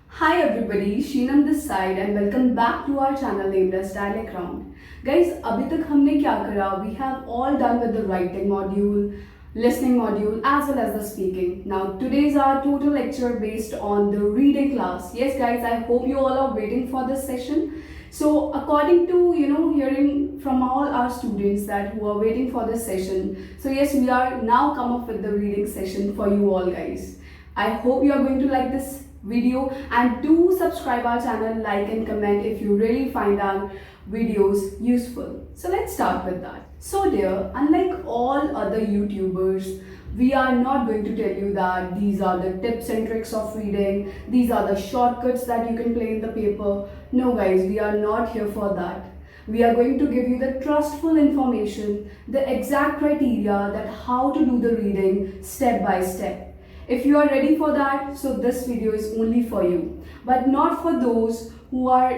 Hi everybody, Sheenam this side and welcome back to our channel named as Dialect Round. Guys, अभी तक हमने क्या करा? We have all done with the writing module, listening module as well as the speaking. Now today's our total lecture based on the reading class. Yes guys, I hope you all are waiting for this session. So according to hearing from all our students that who are waiting for this session, so yes, we are now come up with the reading session for you all guys. I hope you are going to like this video and do subscribe our channel, like and comment if you really find our videos useful. So let's start with that. So dear, unlike all other YouTubers, we are not going to tell you that these are the tips and tricks of reading, these are the shortcuts that you can play in the paper. No guys, we are not here for that. We are going to give you the trustful information, the exact criteria that how to do the reading step by step. If you are ready for that, so this video is only for you, but not for those who are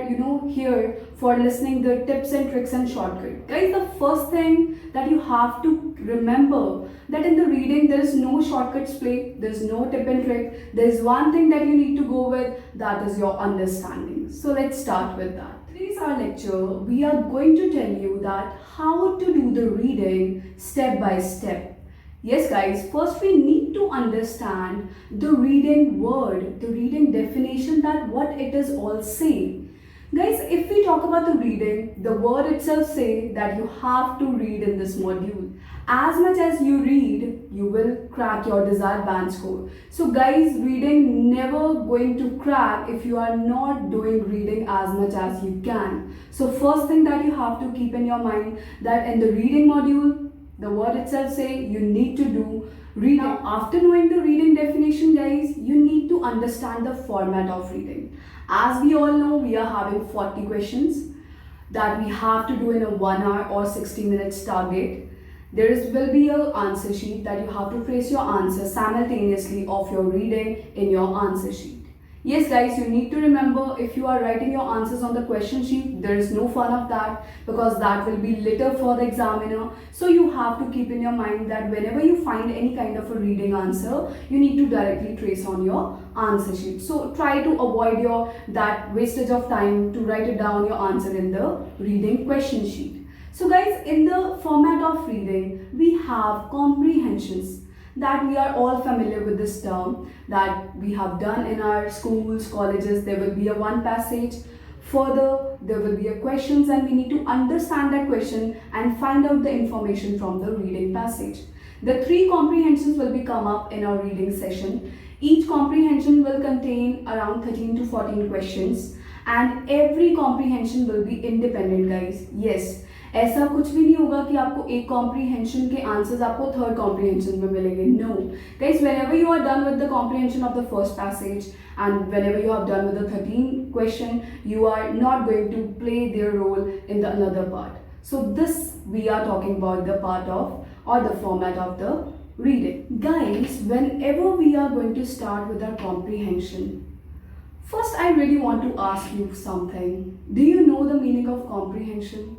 here for listening the tips and tricks and shortcut. Guys, the first thing that you have to remember that in the reading there is no shortcuts play, there is no tip and trick. There is one thing that you need to go with, that is your understanding. So let's start with that. Today's our lecture, we are going to tell you that how to do the reading step by step. Yes guys, first we need to understand the reading word, the reading definition, that what it is all saying. Guys, if we talk about the reading, the word itself say that you have to read in this module. As much as you read, you will crack your desired band score. So guys, reading never going to crack if you are not doing reading as much as you can. So first thing that you have to keep in your mind that in the reading module, the word itself say you need to do reading. Now, after knowing the reading definition guys, you need to understand the format of reading. As we all know, we are having 40 questions that we have to do in a 1 hour or 60 minutes target. Will be an answer sheet that you have to trace your answer simultaneously of your reading in your answer sheet. Yes guys, you need to remember, if you are writing your answers on the question sheet, there is no fun of that because that will be litter for the examiner. So you have to keep in your mind that whenever you find any kind of a reading answer, you need to directly trace on your answer sheet. So try to avoid that wastage of time to write it down your answer in the reading question sheet. So guys, in the format of reading, we have comprehensions, that we are all familiar with this term that we have done in our schools, colleges. There will be a one passage. Further, there will be a questions and we need to understand that question and find out the information from the reading passage. The 3 comprehensions will be come up in our reading session. Each comprehension will contain around 13 to 14 questions and every comprehension will be independent guys. Yes, ऐसा कुछ भी नहीं होगा कि आपको एक comprehension के answers आपको थर्ड कॉम्प्रीहेंशन में मिलेंगे. No guys, whenever you are done with the comprehension of the first passage and whenever you have done with the 13 question, you are not going to play their role in the another part. So this we are talking about the part of or the format of the reading. Guys, whenever we are going to start with our comprehension, first I really want to ask you something. Do you know the meaning of comprehension?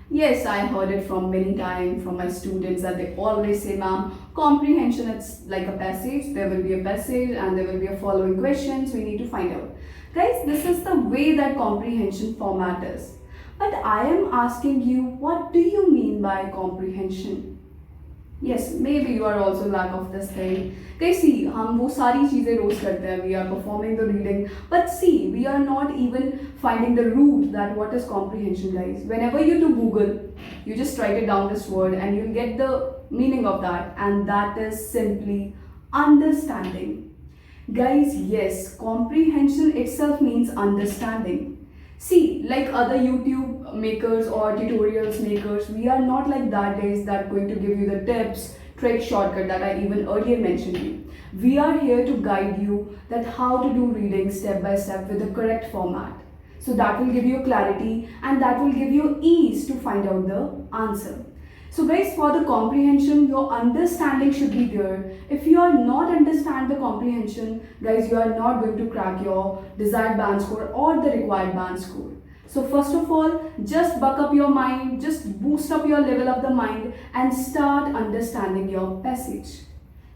Yes, I heard it from many times from my students that they always say, ma'am, comprehension, it's like a passage. There will be a passage and there will be a following questions we need to find out. Guys, this is the way that comprehension format is. But I am asking you, what do you mean by comprehension? Yes, maybe you are also lack of this thing. Guys, see, हम वो सारी चीजें रोज करते हैं. We are performing the reading, but see, we are not even finding the root that what is comprehension, guys. Whenever you do Google, you just write it down this word and you'll get the meaning of that, and that is simply understanding. Guys, yes, comprehension itself means understanding. See, like other YouTube makers or tutorials makers, we are not like that guys that going to give you the tips, trick, shortcut that I even earlier mentioned you. We are here to guide you that how to do reading step by step with the correct format. So that will give you clarity and that will give you ease to find out the answer. So guys, for the comprehension, your understanding should be there. If you are not understand the comprehension, guys, you are not going to crack your desired band score or the required band score. So first of all, just buck up your mind, just boost up your level of the mind and start understanding your passage.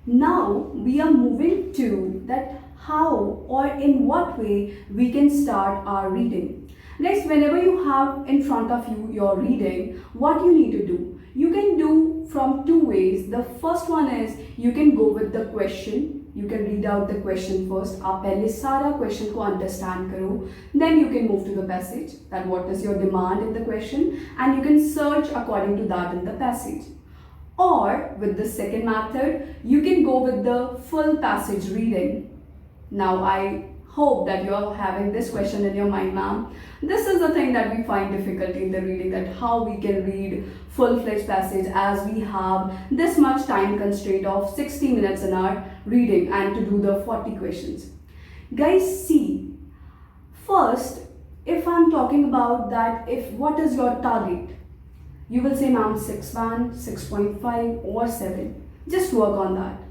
Now we are moving to that how or in what way we can start our reading. Guys, whenever you have in front of you your reading, what you need to do? You can do from two ways. The first one is you can go with the question. You can read out the question first. आप पहले सारा question को understand करो. Then you can move to the passage. That what is your demand in the question, and you can search according to that in the passage. Or with the second method, you can go with the full passage reading. Now I hope that you are having this question in your mind, ma'am. This is the thing that we find difficulty in the reading, that how we can read full-fledged passage as we have this much time constraint of 60 minutes in our reading and to do the 40 questions. Guys, see, first, if I'm talking about that, if what is your target? You will say, ma'am, 6 band, 6.5 or 7. Just work on that.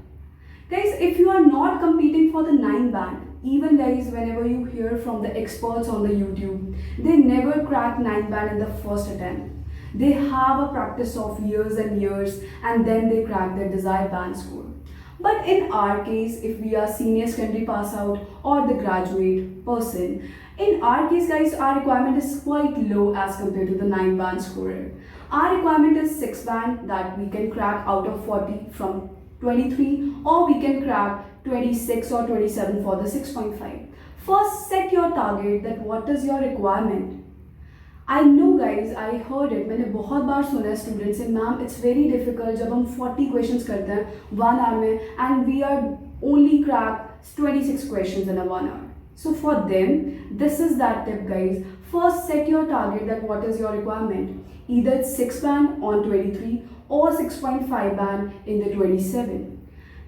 Guys, if you are not competing for the 9 band, even guys, whenever you hear from the experts on the YouTube, they never crack 9 band in the first attempt. They have a practice of years and years and then they crack their desired band score. But in our case, if we are senior secondary pass out or the graduate person, in our case guys, our requirement is quite low as compared to the 9 band scorer. Our requirement is 6 band that we can crack out of 40 from 23, or we can crack 26 or 27 for the 6.5. First, set your target, that what is your requirement. I know guys, I heard it, मैंने बहुत बार सुना है students से, ma'am it's very difficult जब हम 40 questions करते हैं 1 hour में, and we are only crack 26 questions in a 1 hour. So for them, this is that tip guys. First, set your target, that what is your requirement. Either it's 6 band on 23 or 6.5 band in the 27.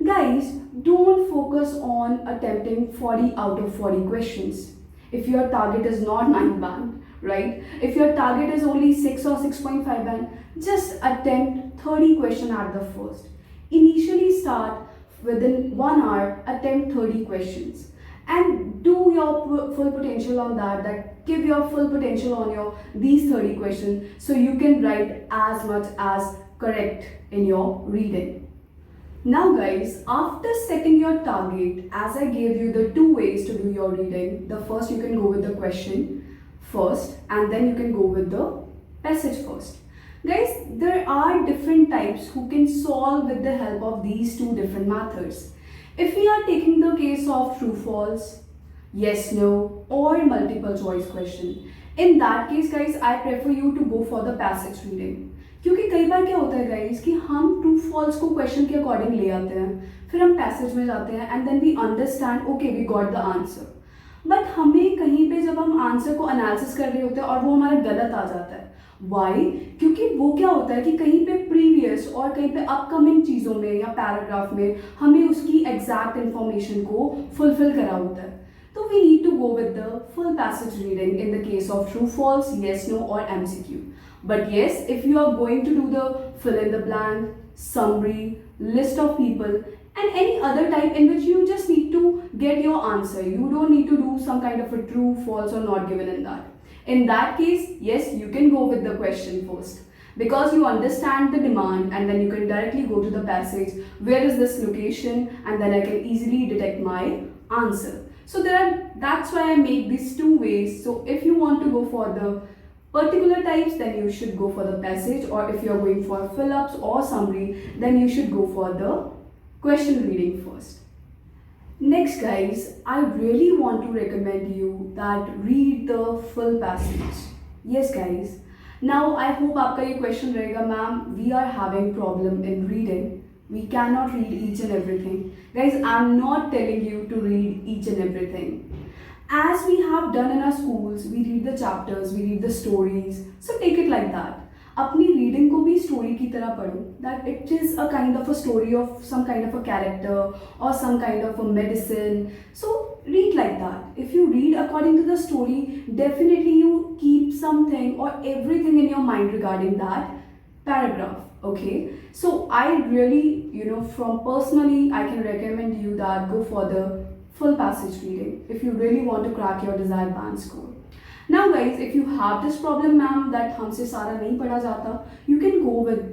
Guys, don't focus on attempting 40 out of 40 questions. If your target is not 9 band, right? If your target is only 6 or 6.5 band, just attempt 30 questions at the first. Initially start within 1 hour, attempt 30 questions. And do your full potential on that give your full potential on your these 30 questions so you can write as much as correct in your reading. Now guys, after setting your target, as I gave you the two ways to do your reading, the first you can go with the question first and then you can go with the passage first. Guys, there are different types who can solve with the help of these two different methods. If we are taking the case of true false, yes no or multiple choice question, in that case guys, I prefer you to go for the passage reading. क्योंकि कई बार क्या होता है guys कि हम true false को question के according ले आते हैं, फिर हम पैसेज में जाते हैं and then we understand okay we got the answer, but हमें कहीं पे जब हम आंसर को एनालिसिस कर रहे होते हैं और वो हमारा गलत आ जाता है. वाई? क्योंकि वो क्या होता है कि कहीं पे प्रीवियस और कहीं पे अपकमिंग चीज़ों में या पैराग्राफ में हमें उसकी एग्जैक्ट इन्फॉर्मेशन को फुलफिल करा होता है. तो we need to go with the full passage reading in the case of true false, yes no और MCQ. But yes, if you are going to do the fill in the blank, summary, list of people and any other type in which you just need to get your answer, you don't need to do some kind of a true, false or not given in that. In that case, yes, you can go with the question first because you understand the demand and then you can directly go to the passage, where is this location, and then I can easily detect my answer. So that's why I make these two ways. So if you want to go for the particular types, then you should go for the passage, or if you are going for fill-ups or summary, then you should go for the question reading first. Next guys, I really want to recommend you that read the full passage. Yes guys, now I hope आपका ये question रहेगा, ma'am we are having problem in reading, we cannot read each and everything. Guys, I'm not telling you to read each and everything. As we have done in our schools, we read the chapters, we read the stories. So take it like that. अपनी reading को भी story की तरह पढ़ो. That it is a kind of a story of some kind of a character or some kind of a medicine. So read like that. If you read according to the story, definitely you keep something or everything in your mind regarding that paragraph. Okay. So I really, from personally, I can recommend you that go for the full passage reading if you really want to crack your desired band score. Now guys, if you have this problem ma'am that हमसे सारा नहीं पढ़ा जाता, you can go with,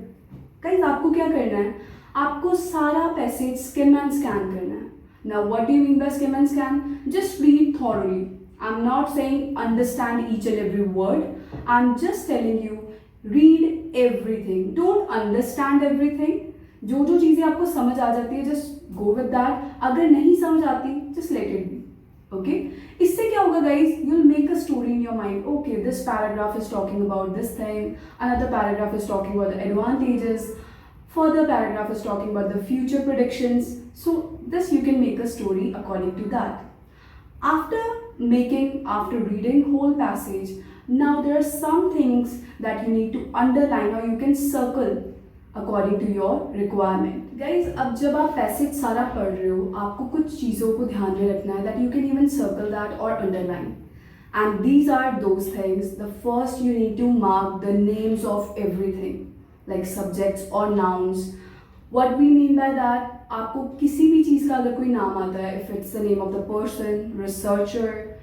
guys आपको क्या करना है, आपको सारा पैसेज स्किम एंड स्कैन करना है. Now, what do you mean by skim and scan? Just read thoroughly. I'm not saying understand each and every word. I'm just telling you, read everything. Don't understand everything. जो जो चीज़ें आपको समझ आ जाती है, just go with that. अगर नहीं समझ आती, just let it be. Okay? इससे क्या होगा guys? You'll make a story in your mind. Okay, this paragraph is talking about this thing. Another paragraph is talking about the advantages. Further paragraph is talking about the future predictions. So this you can make a story according to that. After reading whole passage, now there are some things that you need to underline or you can circle according to your requirement. Guys, अब जब आप passage सारा पढ़ रहे हो, आपको कुछ चीज़ों को ध्यान में रखना है that you can even circle that or underline. And these are those things. The first, you need to mark the names of everything, like subjects or nouns. What we mean by that, आपको किसी भी चीज़ का अगर कोई नाम आता है, if it's the name of the person, researcher,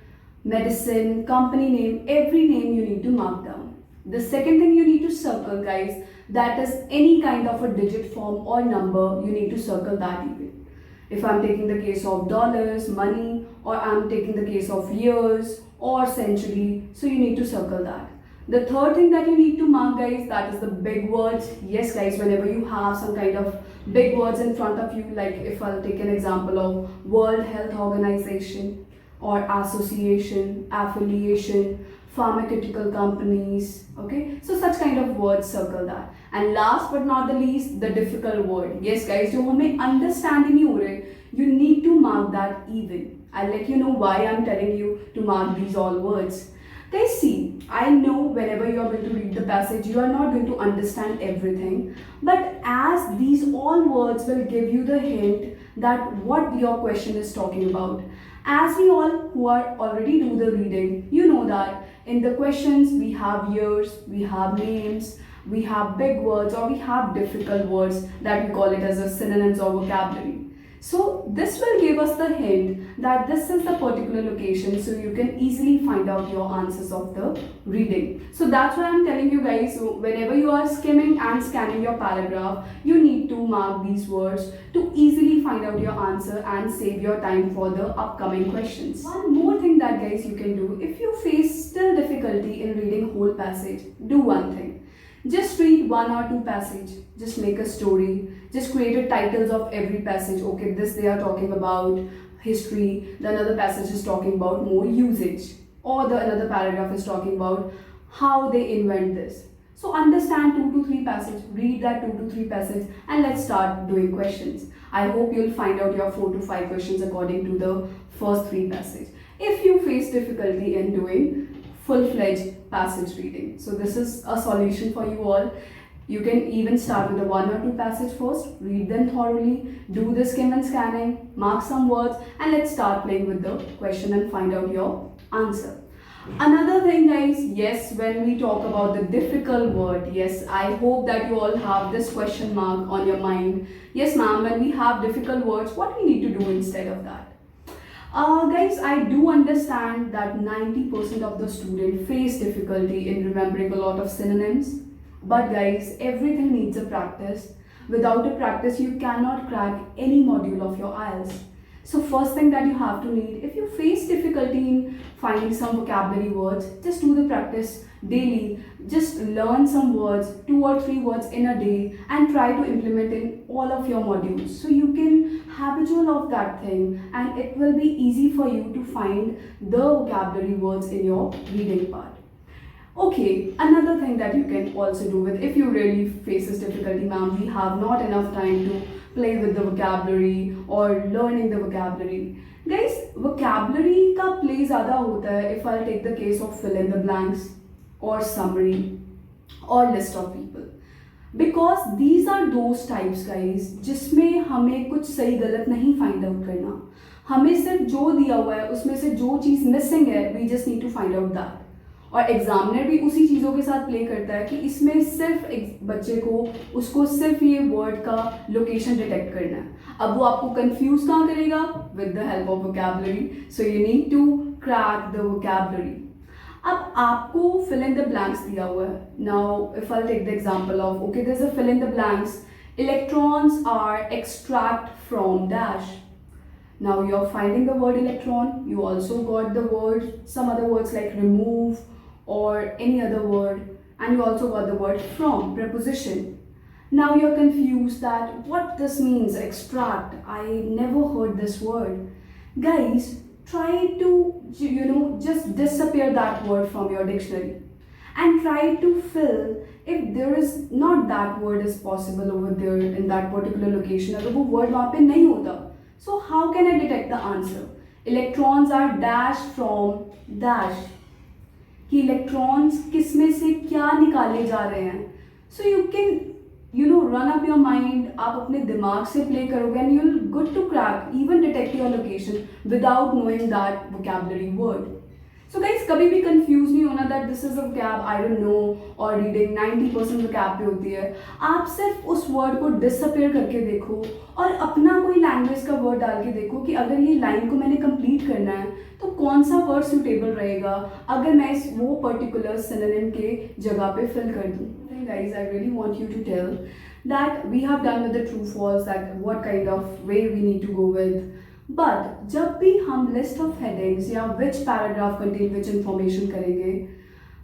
medicine, company name, every name you need to mark down. The second thing you need to circle, guys, that is any kind of a digit form or number, you need to circle that even. If I'm taking the case of dollars, money, or I'm taking the case of years or century, so you need to circle that. The third thing that you need to mark, guys, that is the big words. Yes, guys, whenever you have some kind of big words in front of you, like if I'll take an example of World Health Organization or association, affiliation, pharmaceutical companies, okay, so such kind of words, circle that. And last but not the least, the difficult word. Yes, guys, जो हमें understand ही नहीं हो रहे, you need to mark that even. I'll let you know why I'm telling you to mark these all words. Guys, see, I know whenever you are going to read the passage, you are not going to understand everything, but as these all words will give you the hint that what your question is talking about. As we all who are already do the reading, you know that in the questions we have years, we have names, we have big words, or we have difficult words that we call it as a synonyms or vocabulary. So this will give us the hint that this is the particular location, so you can easily find out your answers of the reading. So that's why I'm telling you guys, so whenever you are skimming and scanning your paragraph, you need to mark these words to easily find out your answer and save your time for the upcoming questions. One more thing that guys you can do, if you face still difficulty in reading whole passage, do one thing. Just read one or two passage, just make a story, just create a titles of every passage. Okay, this they are talking about history, the another passage is talking about more usage, or the another paragraph is talking about how they invent this. So understand 2 to 3 passage, read that 2 to 3 passage, and let's start doing questions. I hope you'll find out your 4 to 5 questions according to the first 3 passage. If you face difficulty in doing full-fledged passage reading, so this is a solution for you all. You can even start with the 1 or 2 passage first, read them thoroughly, do the skim and scanning, mark some words, and let's start playing with the question and find out your answer. Another thing guys, yes, when we talk about the difficult word, yes, I hope that you all have this question mark on your mind. Yes ma'am, when we have difficult words, what we need to do instead of that? Guys, I do understand that 90% of the students face difficulty in remembering a lot of synonyms. But guys, everything needs a practice. Without a practice, you cannot crack any module of your IELTS. So first thing that you have to need, if you face difficulty in finding some vocabulary words, just do the practice daily. Just learn some words, 2 or 3 words in a day, and try to implement in all of your modules. So you can habitual of that thing, and it will be easy for you to find the vocabulary words in your reading part. Okay, another thing that you can also do with, if you really faces difficulty, ma'am, we have not enough time to play with the vocabulary or learning the vocabulary. Guys, vocabulary का play ज़्यादा होता है if I'll take the case of fill in the blanks or summary or list of people. Because these are those types guys जिसमें हमें कुछ सही गलत नहीं find out करना. हमें सिर्फ जो दिया हुआ है उसमें से जो चीज़ missing है, we just need to find out that. और एग्जामिनर भी उसी चीज़ों के साथ प्ले करता है कि इसमें सिर्फ बच्चे को उसको सिर्फ ये वर्ड का लोकेशन डिटेक्ट करना है. अब वो आपको कंफ्यूज कहाँ करेगा? With the help of vocabulary. So you need to crack the vocabulary. अब आपको फिल इन द ब्लैंक्स दिया हुआ है. Now if I take the example of okay there is a fill in the blanks. Electrons are extract from dash. Now you're finding the word electron, you also got the word, some other words like remove or any other word, and you also got the word from, preposition. Now you're confused that what this means, extract. I never heard this word. Guys, try to, just disappear that word from your dictionary and try to fill if there is not that word is possible over there in that particular location. अगर वो word वहाँ पे नहीं होता, so how can I detect the answer? Electrons are dash from dash. कि electrons किस में से क्या निकाले जा रहे हैं. So you can run up your mind, आप अपने दिमाग से play करोगे and you'll good to crack, even detect your location without knowing that vocabulary word. So guys, कभी भी confuse नहीं होना that this is a vocab I don't know और reading 90% vocab पे होती है. आप सिर्फ उस word को disappear करके देखो और अपना कोई language का word डाल के देखो कि अगर ये line को मैंने complete करना है तो कौन सा word suitable रहेगा अगर मैं इस वो particular synonym के जगह पे fill कर दूँ. Guys, I really want you to tell that we have done with the true false, that what kind of way we need to go with. But जब भी हम list of headings या which paragraph contain which information करेंगे,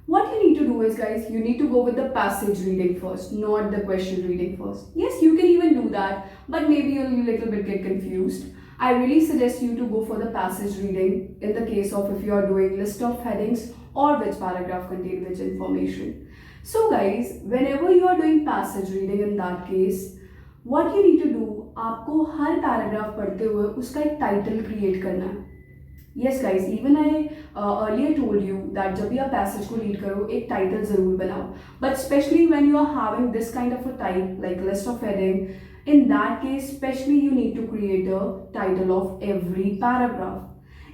what you need to do is, guys, you need to go with the passage reading first, not the question reading first. Yes, you can even do that, but maybe you'll a little bit get confused. I really suggest you to go for the passage reading in the case of if you are doing list of headings or which paragraph contain which information. So guys, whenever you are doing passage reading in that case, what you need to do, आपको हर paragraph पढ़ते हुए उसका एक title create करना है. Yes guys, even I earlier told you that जब भी आप पैसेज को रीड करो एक टाइटल ज़रूर बनाओ. But especially when you are having this kind of a type like list of heading, in that case especially you need to create a title of every paragraph.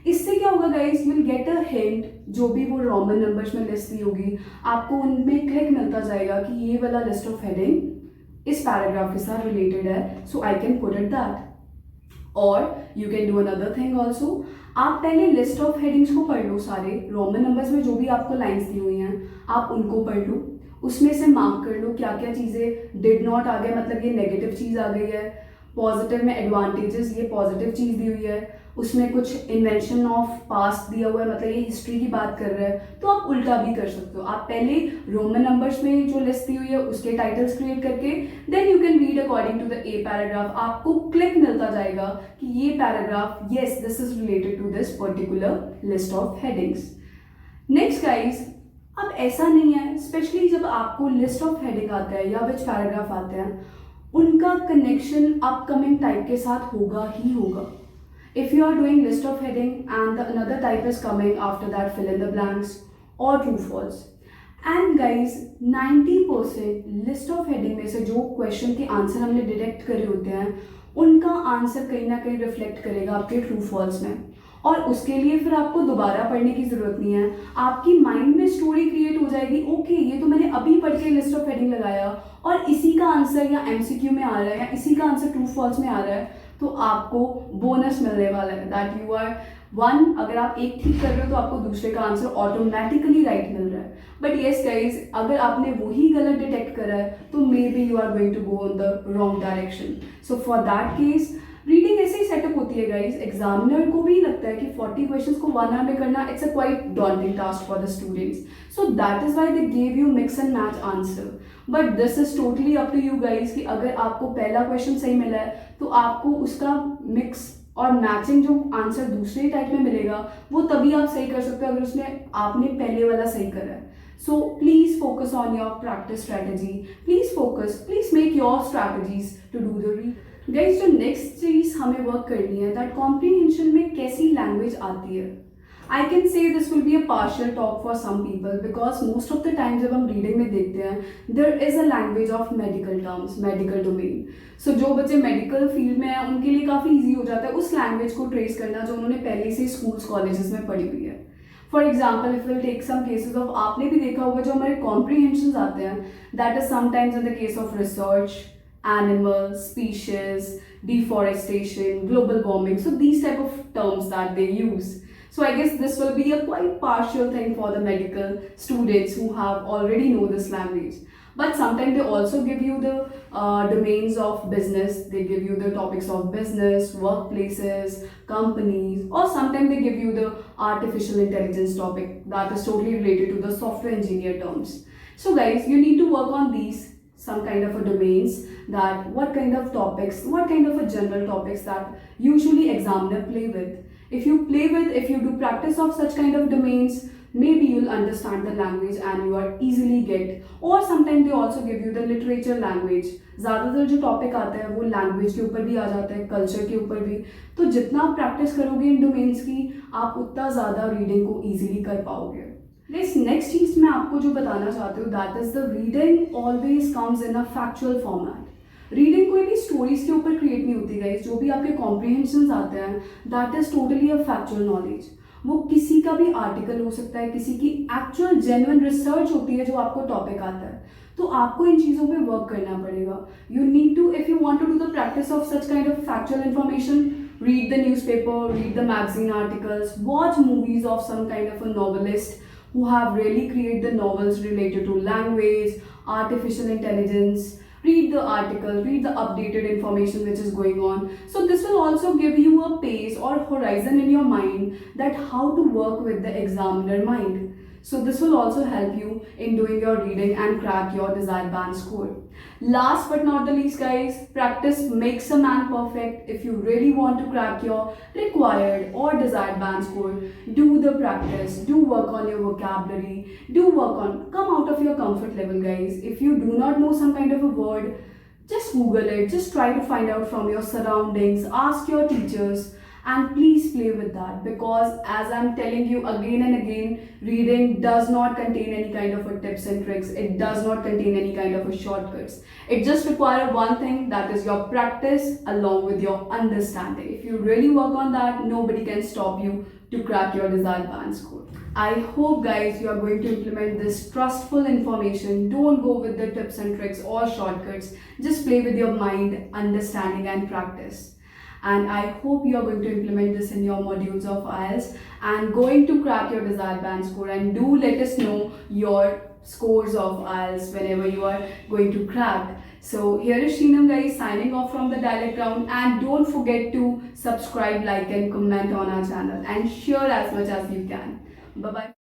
इससे क्या होगा guys, you will get a hint. जो भी वो Roman numbers में list दी होगी आपको उनमें क्लिक मिलता जाएगा कि ये वाला लिस्ट ऑफ हेडिंग इस पैराग्राफ के साथ रिलेटेड है, so I can put it that. और you can do another thing also. आप पहले लिस्ट ऑफ हेडिंग्स को पढ़ लो, सारे रोमन नंबर्स में जो भी आपको लाइन्स दी हुई हैं आप उनको पढ़ लो. उसमें से मार्क कर लो क्या क्या चीज़ें डिड नॉट आ गया, मतलब ये नेगेटिव चीज़ आ गई है. पॉजिटिव में एडवांटेजेस, ये पॉजिटिव चीज़ दी हुई है. उसमें कुछ इन्वेंशन ऑफ पास्ट दिया हुआ है, मतलब ये हिस्ट्री की बात कर रहा है. तो आप उल्टा भी कर सकते हो. आप पहले रोमन नंबर्स में जो लिस्ट दी हुई है उसके टाइटल्स क्रिएट करके then you can read according to the a paragraph. आपको क्लिक मिलता जाएगा कि ये paragraph, yes this is related to this particular list of headings. Next guys, अब ऐसा नहीं है, स्पेशली जब आपको लिस्ट ऑफ हेडिंग आता है या विच पैराग्राफ आते हैं उनका कनेक्शन अपकमिंग टाइप के साथ होगा ही होगा. If you are doing list of heading and the another type is coming after that, fill in the blanks or true false. And guys, 90% list of heading में से जो question के answer हमने detect करे होते हैं उनका आंसर कहीं ना कहीं रिफ्लेक्ट करेगा आपके ट्रू फॉल्स में. और उसके लिए फिर आपको दोबारा पढ़ने की ज़रूरत नहीं है. आपकी माइंड में स्टोरी क्रिएट हो जाएगी, ओके ये तो मैंने अभी पढ़ के लिस्ट ऑफ हेडिंग लगाया और इसी का आंसर या एमसीक्यू में आ रहा है या इसी का आंसर ट्रू फॉल्स में आ रहा है, तो आपको बोनस मिलने वाला है. दैट यू आर वन, अगर आप एक ठीक कर रहे हो तो आपको दूसरे का आंसर ऑटोमेटिकली राइट मिल रहा है. बट येस गाइज, अगर आपने वही गलत डिटेक्ट करा है तो may be you are going to go in the wrong direction. So for that case reading ऐसे ही सेटअप होती है गाइज. एग्जामिनर को भी लगता है कि 40 क्वेश्चंस को 1 आवर में करना it's a quite daunting task for the students. So that is why they give you mix and match answer. But this is totally up to you guys कि अगर आपको पहला क्वेश्चन सही मिला है तो आपको उसका मिक्स और मैचिंग जो आंसर दूसरे टाइप में मिलेगा वो तभी आप सही कर सकते हो अगर उसने आपने पहले वाला सही करा है. So please focus on your practice strategy. Please focus, please make your strategies to do the read. Guys, जो नेक्स्ट चीज हमें वर्क करनी है दैट कॉम्प्रीहेंशन में कैसी लैंग्वेज आती है. I can say this will be a partial talk for some people because most of the time जब हम रीडिंग में देखते हैं there is a language of medical terms, medical domain. So जो बच्चे मेडिकल फील्ड में हैं उनके लिए काफ़ी ईजी हो जाता है उस लैंग्वेज को ट्रेस करना जो उन्होंने पहले से स्कूल्स कॉलेजेस में पढ़ी हुई है. For example if will take some cases of, आपने भी देखा होगा जो हमारे कॉम्प्रीहेंशंस आते हैं that is sometimes in the case of research, animal species, deforestation, global warming. So these type of terms that they use. So I guess this will be a quite partial thing for the medical students who have already know this language. But sometimes they also give you the domains of business. They give you the topics of business, workplaces, companies, or sometimes they give you the artificial intelligence topic that is totally related to the software engineer terms. So guys, you need to work on these some kind of a domains, that what kind of topics, what kind of a general topics that usually examiner play with. If you play with, if you do practice of such kind of domains, maybe you'll understand the language and you are easily get. Or sometimes they also give you the literature language. ज़्यादातर जो topic आता है वो language के ऊपर भी आ जाता है, कल्चर के ऊपर भी. तो जितना आप प्रैक्टिस करोगे इन डोमेन्स की, आप उतना ज़्यादा रीडिंग को ईजिली कर पाओगे. Guys, नेक्स्ट चीज़ मैं आपको जो बताना चाहती हूँ, that is the reading always comes in a factual format. Reading कोई भी स्टोरीज के ऊपर क्रिएट नहीं होती गाइस. जो भी आपके कॉम्प्रिहेंशन आते हैं, that is totally a factual knowledge. वो किसी का भी आर्टिकल हो सकता है, किसी की एक्चुअल जेन्युइन रिसर्च होती है जो आपको टॉपिक आता है. तो आपको इन चीज़ों पे वर्क करना पड़ेगा. You need to, if you want to do the practice of such kind of factual information, read the newspaper, read the magazine articles, watch movies of some kind of a novelist who have really created the novels related to language, artificial intelligence. Read the article, read the updated information which is going on. So this will also give you a pace or horizon in your mind that how to work with the examiner mind. So this will also help you in doing your reading and crack your desired band score. Last but not the least guys, practice makes a man perfect. If you really want to crack your required or desired band score, do the practice, do work on your vocabulary, do work on, come out of your comfort level guys. If you do not know some kind of a word, just Google it, just try to find out from your surroundings, ask your teachers. And please play with that, because as I'm telling you again and again, reading does not contain any kind of a tips and tricks. It does not contain any kind of a shortcuts. It just requires one thing, that is your practice along with your understanding. If you really work on that, nobody can stop you to crack your desired band score. I hope guys you are going to implement this trustful information. Don't go with the tips and tricks or shortcuts. Just play with your mind, understanding and practice. And I hope you are going to implement this in your modules of IELTS and going to crack your desired band score. And do let us know your scores of IELTS whenever you are going to crack. So here is Sheenam guys signing off from the dialect round, and don't forget to subscribe, like and comment on our channel and share as much as you can. Bye bye.